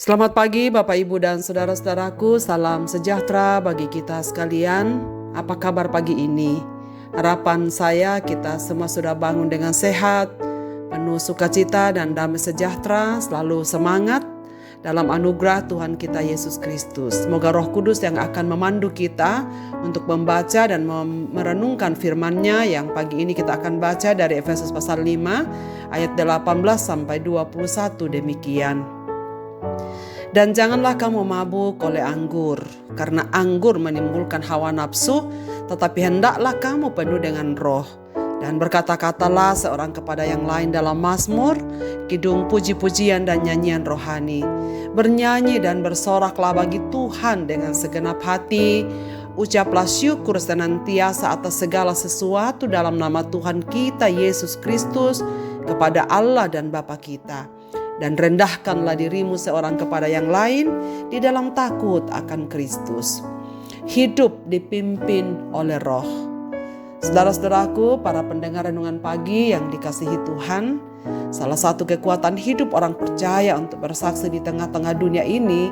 Selamat pagi Bapak Ibu dan saudara-saudaraku, salam sejahtera bagi kita sekalian. Apa kabar pagi ini? Harapan saya kita semua sudah bangun dengan sehat, penuh sukacita dan damai sejahtera, selalu semangat dalam anugerah Tuhan kita Yesus Kristus. Semoga Roh Kudus yang akan memandu kita untuk membaca dan merenungkan firman-Nya yang pagi ini kita akan baca dari Efesus pasal 5 ayat 18 sampai 21 demikian. Dan janganlah kamu mabuk oleh anggur, karena anggur menimbulkan hawa nafsu, tetapi hendaklah kamu penuh dengan roh. Dan berkata-katalah seorang kepada yang lain dalam mazmur, kidung puji-pujian dan nyanyian rohani. Bernyanyi dan bersoraklah bagi Tuhan dengan segenap hati. Ucaplah syukur senantiasa atas segala sesuatu dalam nama Tuhan kita Yesus Kristus kepada Allah dan Bapa kita. Dan rendahkanlah dirimu seorang kepada yang lain di dalam takut akan Kristus. Hidup dipimpin oleh Roh. Saudara-saudaraku, para pendengar renungan pagi yang dikasihi Tuhan, salah satu kekuatan hidup orang percaya untuk bersaksi di tengah-tengah dunia ini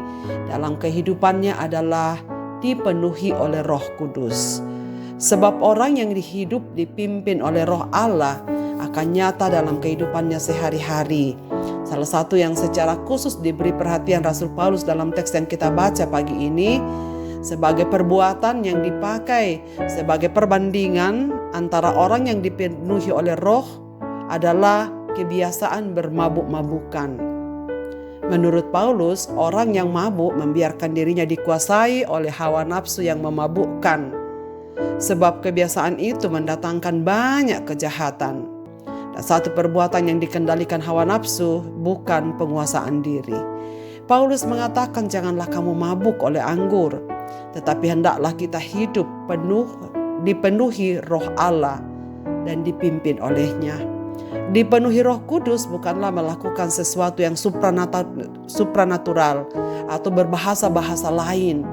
dalam kehidupannya adalah dipenuhi oleh Roh Kudus. Sebab orang yang hidup dipimpin oleh Roh Allah akan nyata dalam kehidupannya sehari-hari. Salah satu yang secara khusus diberi perhatian Rasul Paulus dalam teks yang kita baca pagi ini sebagai perbuatan yang dipakai sebagai perbandingan antara orang yang dipenuhi oleh Roh adalah kebiasaan bermabuk-mabukan. Menurut Paulus, orang yang mabuk membiarkan dirinya dikuasai oleh hawa nafsu yang memabukkan. Sebab kebiasaan itu mendatangkan banyak kejahatan. Satu perbuatan yang dikendalikan hawa nafsu bukan penguasaan diri. Paulus mengatakan janganlah kamu mabuk oleh anggur, tetapi hendaklah kita hidup dipenuhi Roh Allah dan dipimpin olehnya. Dipenuhi Roh Kudus bukanlah melakukan sesuatu yang supranatural atau berbahasa-bahasa lain.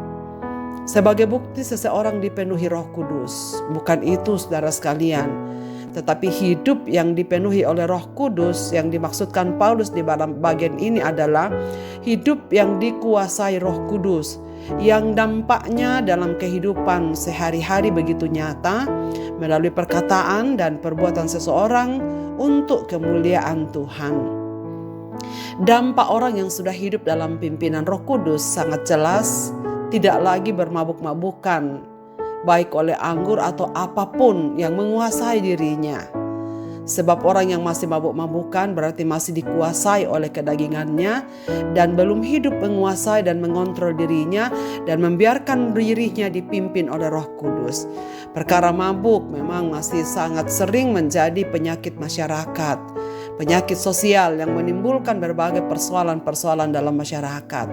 Sebagai bukti seseorang dipenuhi Roh Kudus, bukan itu saudara sekalian. Tetapi hidup yang dipenuhi oleh Roh Kudus yang dimaksudkan Paulus di dalam bagian ini adalah hidup yang dikuasai Roh Kudus, yang dampaknya dalam kehidupan sehari-hari begitu nyata melalui perkataan dan perbuatan seseorang untuk kemuliaan Tuhan. Dampak orang yang sudah hidup dalam pimpinan Roh Kudus sangat jelas, tidak lagi bermabuk-mabukan baik oleh anggur atau apapun yang menguasai dirinya. Sebab orang yang masih mabuk-mabukan berarti masih dikuasai oleh kedagingannya dan belum hidup menguasai dan mengontrol dirinya dan membiarkan dirinya dipimpin oleh Roh Kudus. Perkara mabuk memang masih sangat sering menjadi penyakit masyarakat, penyakit sosial yang menimbulkan berbagai persoalan-persoalan dalam masyarakat.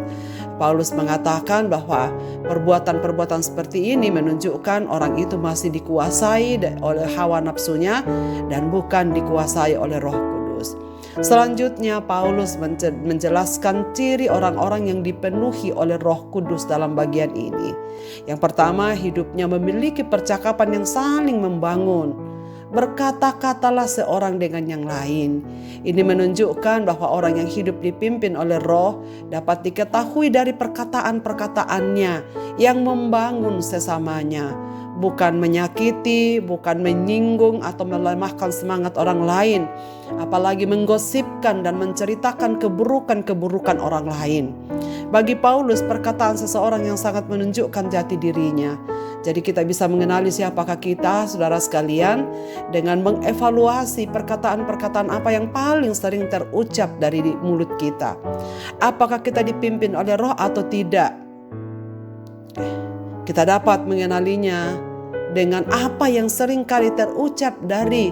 Paulus mengatakan bahwa perbuatan-perbuatan seperti ini menunjukkan orang itu masih dikuasai oleh hawa nafsunya dan bukan dikuasai oleh Roh Kudus. Selanjutnya Paulus menjelaskan ciri orang-orang yang dipenuhi oleh Roh Kudus dalam bagian ini. Yang pertama, hidupnya memiliki percakapan yang saling membangun. Berkata-katalah seorang dengan yang lain. Ini menunjukkan bahwa orang yang hidup dipimpin oleh Roh dapat diketahui dari perkataan-perkataannya yang membangun sesamanya. Bukan menyakiti, bukan menyinggung atau melemahkan semangat orang lain. Apalagi menggosipkan dan menceritakan keburukan-keburukan orang lain. Bagi Paulus, perkataan seseorang yang sangat menunjukkan jati dirinya. Jadi kita bisa mengenali siapakah kita, saudara sekalian, dengan mengevaluasi perkataan-perkataan apa yang paling sering terucap dari mulut kita. Apakah kita dipimpin oleh Roh atau tidak? Kita dapat mengenalinya dengan apa yang sering kali terucap dari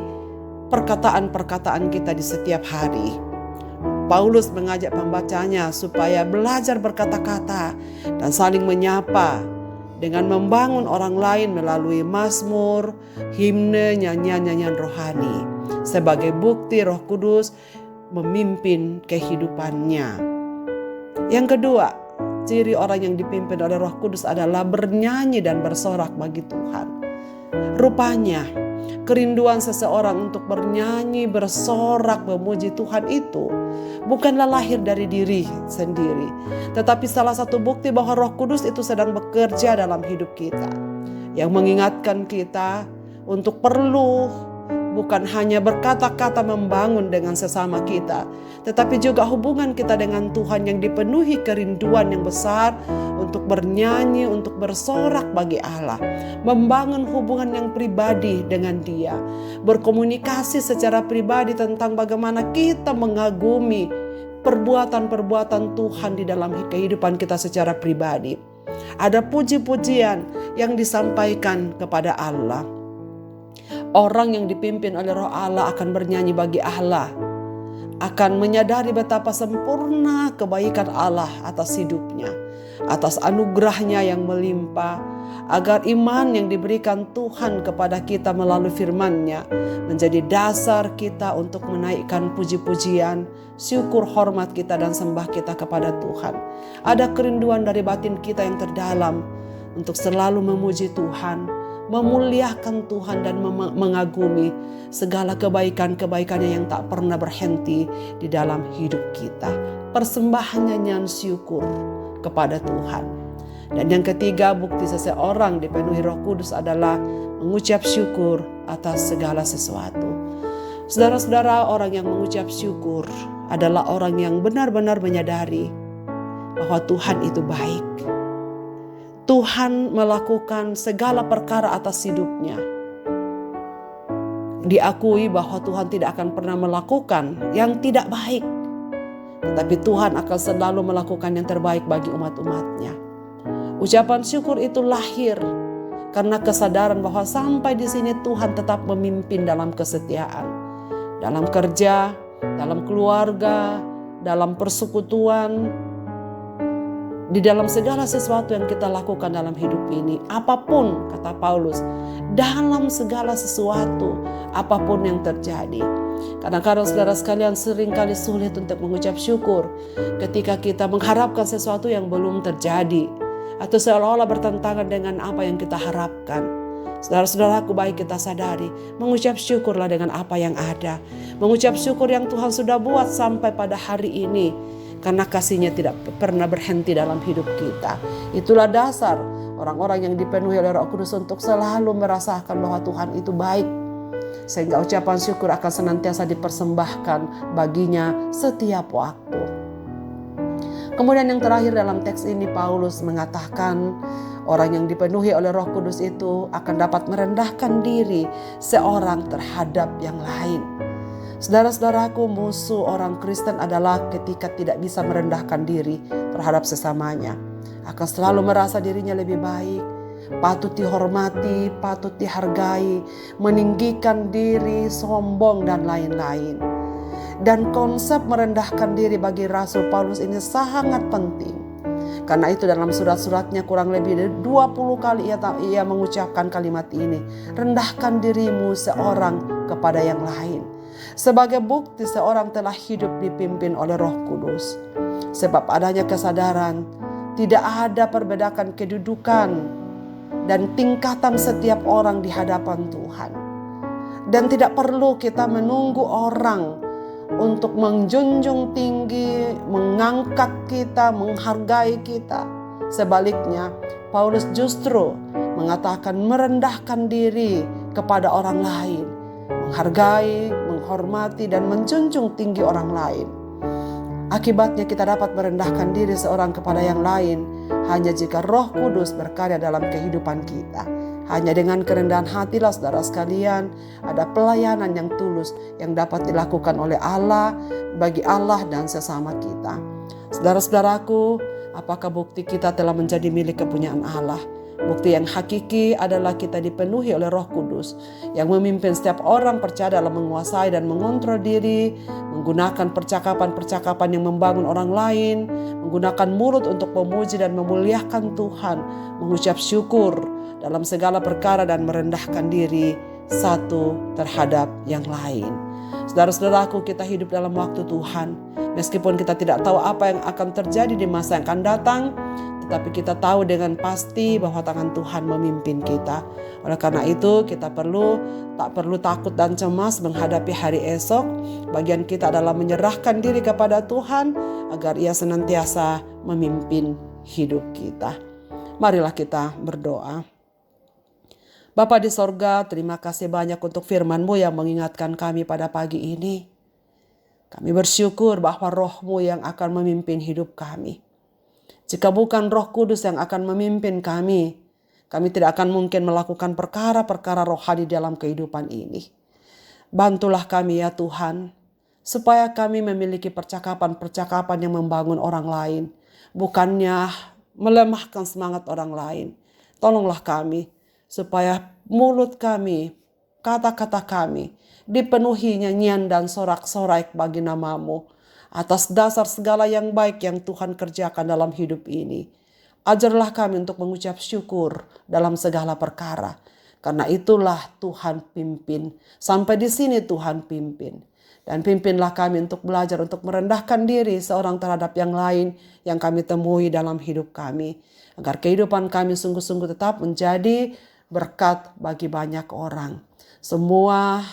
perkataan-perkataan kita di setiap hari. Paulus mengajak pembacanya supaya belajar berkata-kata dan saling menyapa dengan membangun orang lain melalui mazmur, himne, nyanyian-nyanyian rohani sebagai bukti Roh Kudus memimpin kehidupannya. Yang kedua, ciri orang yang dipimpin oleh Roh Kudus adalah bernyanyi dan bersorak bagi Tuhan. Rupanya kerinduan seseorang untuk bernyanyi, bersorak, memuji Tuhan itu bukanlah lahir dari diri sendiri, tetapi salah satu bukti bahwa Roh Kudus itu sedang bekerja dalam hidup kita, yang mengingatkan kita untuk perlu bukan hanya berkata-kata membangun dengan sesama kita, tetapi juga hubungan kita dengan Tuhan yang dipenuhi kerinduan yang besar untuk bernyanyi, untuk bersorak bagi Allah, membangun hubungan yang pribadi dengan Dia, berkomunikasi secara pribadi tentang bagaimana kita mengagumi perbuatan-perbuatan Tuhan di dalam kehidupan kita secara pribadi. Ada puji-pujian yang disampaikan kepada Allah. Orang yang dipimpin oleh Roh Allah akan bernyanyi bagi Allah, akan menyadari betapa sempurna kebaikan Allah atas hidupnya, atas anugerahnya yang melimpah, agar iman yang diberikan Tuhan kepada kita melalui firman-Nya menjadi dasar kita untuk menaikkan puji-pujian, syukur, hormat kita dan sembah kita kepada Tuhan. Ada kerinduan dari batin kita yang terdalam untuk selalu memuji Tuhan, memuliakan Tuhan dan mengagumi segala kebaikan-kebaikannya yang tak pernah berhenti di dalam hidup kita. Persembahan nyanyian syukur kepada Tuhan. Dan yang ketiga, bukti seseorang dipenuhi Roh Kudus adalah mengucap syukur atas segala sesuatu. Saudara-saudara, orang yang mengucap syukur adalah orang yang benar-benar menyadari bahwa Tuhan itu baik. Tuhan melakukan segala perkara atas hidupnya. Diakui bahwa Tuhan tidak akan pernah melakukan yang tidak baik, tetapi Tuhan akan selalu melakukan yang terbaik bagi umat-umatnya. Ucapan syukur itu lahir karena kesadaran bahwa sampai di sini Tuhan tetap memimpin dalam kesetiaan, dalam kerja, dalam keluarga, dalam persekutuan, di dalam segala sesuatu yang kita lakukan dalam hidup ini. Apapun, kata Paulus, dalam segala sesuatu, apapun yang terjadi. Kadang-kadang saudara sekalian seringkali sulit untuk mengucap syukur ketika kita mengharapkan sesuatu yang belum terjadi, atau seolah-olah bertentangan dengan apa yang kita harapkan. Saudara-saudaraku, baik kita sadari, mengucap syukurlah dengan apa yang ada. Mengucap syukur yang Tuhan sudah buat sampai pada hari ini, karena kasih-Nya tidak pernah berhenti dalam hidup kita. Itulah dasar orang-orang yang dipenuhi oleh Roh Kudus untuk selalu merasakan bahwa Tuhan itu baik, sehingga ucapan syukur akan senantiasa dipersembahkan baginya setiap waktu. Kemudian yang terakhir dalam teks ini, Paulus mengatakan orang yang dipenuhi oleh Roh Kudus itu akan dapat merendahkan diri seorang terhadap yang lain. Saudara-saudaraku, musuh orang Kristen adalah ketika tidak bisa merendahkan diri terhadap sesamanya. Akan selalu merasa dirinya lebih baik, patut dihormati, patut dihargai, meninggikan diri, sombong, dan lain-lain. Dan konsep merendahkan diri bagi Rasul Paulus ini sangat penting. Karena itu dalam surat-suratnya kurang lebih dari 20 kali ia mengucapkan kalimat ini. Rendahkan dirimu seorang kepada yang lain. Sebagai bukti seorang telah hidup dipimpin oleh Roh Kudus. Sebab adanya kesadaran tidak ada perbedaan kedudukan dan tingkatan setiap orang di hadapan Tuhan. Dan tidak perlu kita menunggu orang untuk menjunjung tinggi, mengangkat kita, menghargai kita. Sebaliknya, Paulus justru mengatakan merendahkan diri kepada orang lain, menghargai, menghormati, dan menjunjung tinggi orang lain. Akibatnya kita dapat merendahkan diri seorang kepada yang lain hanya jika Roh Kudus berkarya dalam kehidupan kita. Hanya dengan kerendahan hatilah saudara sekalian ada pelayanan yang tulus yang dapat dilakukan oleh Allah bagi Allah dan sesama kita. Saudara-saudaraku, apakah bukti kita telah menjadi milik kepunyaan Allah? Bukti yang hakiki adalah kita dipenuhi oleh Roh Kudus yang memimpin setiap orang percaya dalam menguasai dan mengontrol diri, menggunakan percakapan-percakapan yang membangun orang lain, menggunakan mulut untuk memuji dan memuliakan Tuhan, mengucap syukur dalam segala perkara dan merendahkan diri satu terhadap yang lain. Saudara-saudaraku, kita hidup dalam waktu Tuhan. Meskipun kita tidak tahu apa yang akan terjadi di masa yang akan datang, tetapi kita tahu dengan pasti bahwa tangan Tuhan memimpin kita. Oleh karena itu kita tak perlu takut dan cemas menghadapi hari esok. Bagian kita adalah menyerahkan diri kepada Tuhan agar Ia senantiasa memimpin hidup kita. Marilah kita berdoa. Bapa di sorga, terima kasih banyak untuk firman-Mu yang mengingatkan kami pada pagi ini. Kami bersyukur bahwa Roh-Mu yang akan memimpin hidup kami. Jika bukan Roh Kudus yang akan memimpin kami tidak akan mungkin melakukan perkara-perkara rohani dalam kehidupan ini. Bantulah kami ya Tuhan, supaya kami memiliki percakapan-percakapan yang membangun orang lain, bukannya melemahkan semangat orang lain. Tolonglah kami, supaya mulut kami, kata-kata kami, dipenuhi nyanyian dan sorak-sorai bagi nama-Mu. Atas dasar segala yang baik yang Tuhan kerjakan dalam hidup ini. Ajarlah kami untuk mengucap syukur dalam segala perkara. Karena itulah Tuhan pimpin. Sampai di sini Tuhan pimpin. Dan pimpinlah kami untuk belajar, untuk merendahkan diri seorang terhadap yang lain yang kami temui dalam hidup kami. Agar kehidupan kami sungguh-sungguh tetap menjadi berkat bagi banyak orang. Semua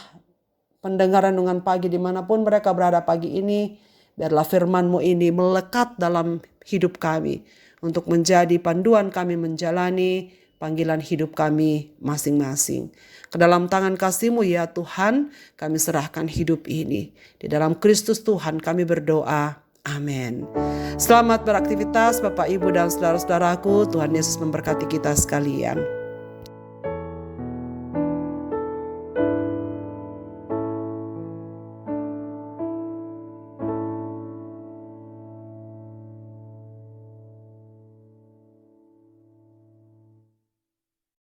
pendengar renungan pagi dimanapun mereka berada pagi ini, biarlah firman-Mu ini melekat dalam hidup kami untuk menjadi panduan kami menjalani panggilan hidup kami masing-masing. Ke dalam tangan kasih-Mu ya Tuhan, kami serahkan hidup ini. Di dalam Kristus Tuhan kami berdoa. Amin. Selamat beraktivitas Bapak, Ibu, dan saudara-saudaraku. Tuhan Yesus memberkati kita sekalian.